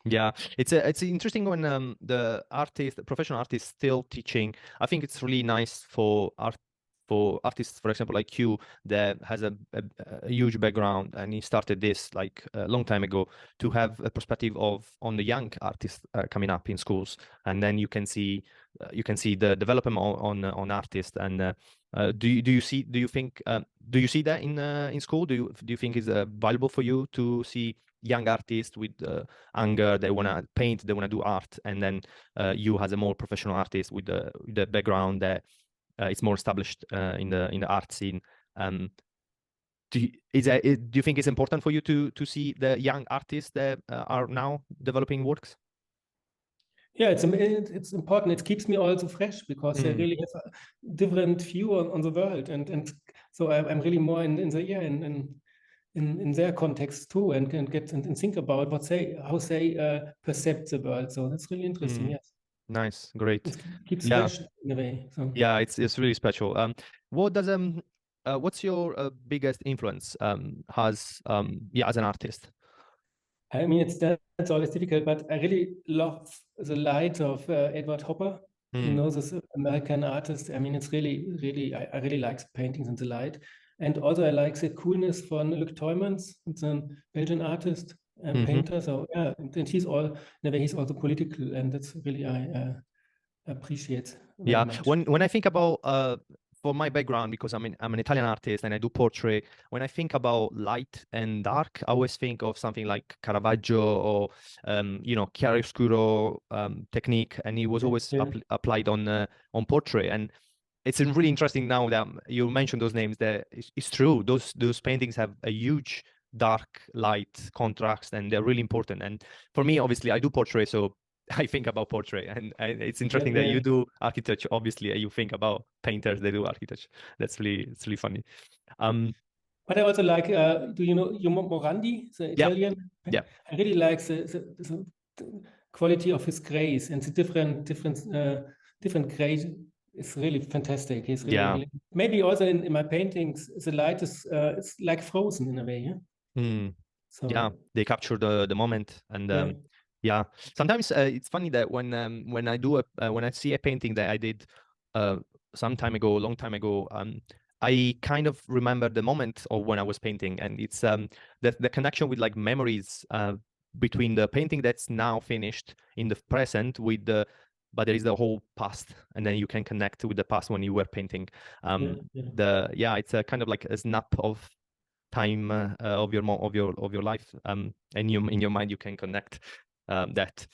Yeah, it's interesting when the professional artist still teaching. I think it's really nice for artists, for example, like you, that has a huge background and he started this like a long time ago, to have a perspective of on the young artists coming up in schools, and then you can see the development on artists. And do you see that in school? Do you think it's valuable for you to see young artists with anger, they want to paint, they want to do art, and then you as a more professional artist with the background that it's more established in the art scene. Um, do you think it's important for you to see the young artists that are now developing works? Yeah, it's important. It keeps me also fresh because they Mm, really have a different view on the world, and so I'm really more in the yeah in their context too, and get and think about how they perceive the world. So that's really interesting. mm, Yes, nice, great. it keeps Yeah, fresh in a way. So yeah, it's really special. What does what's your biggest influence yeah, as an artist? I mean, that's always difficult, but I really love the light of Edward Hopper. You Mm, know, this American artist. I mean, it's really, I really like the paintings and the light. And also, I like the coolness from Luc Tuymans. It's a Belgian artist and hmm. painter. So, yeah, and he's in a way, he's also political. And that's really, I appreciate very Yeah, much. when I think about for my background, because I'm an Italian artist and I do portrait. When I think about light and dark, I always think of something like Caravaggio or chiaroscuro technique, and it was always Yeah, applied on portrait. And it's really interesting now that you mentioned those names. That it's true. Those paintings have a huge dark light contrast, and they're really important. And for me, obviously, I do portrait, so I think about portrait, and it's yeah, interesting that yeah. you do architecture. Obviously, and you think about painters. They do architecture. It's really funny. Um, But I also like, do you know Morandi, the yeah, Italian? yeah. I really like the quality of his grays and the different grays is really fantastic. He's really, Yeah. really maybe also in my paintings, the light is it's like frozen in a way. Yeah. Mm, yeah, So they capture the moment. And yeah, yeah, sometimes it's funny that when I do when I see a painting that I did uh some time ago, a long time ago, I kind of remember the moment of when I was painting, and it's the connection with like memories between the painting that's now finished in the present with the but there is the whole past, and then you can connect with the past when you were painting. yeah, yeah. It's a kind of like a snap of time of your life, and you in your mind you can connect that.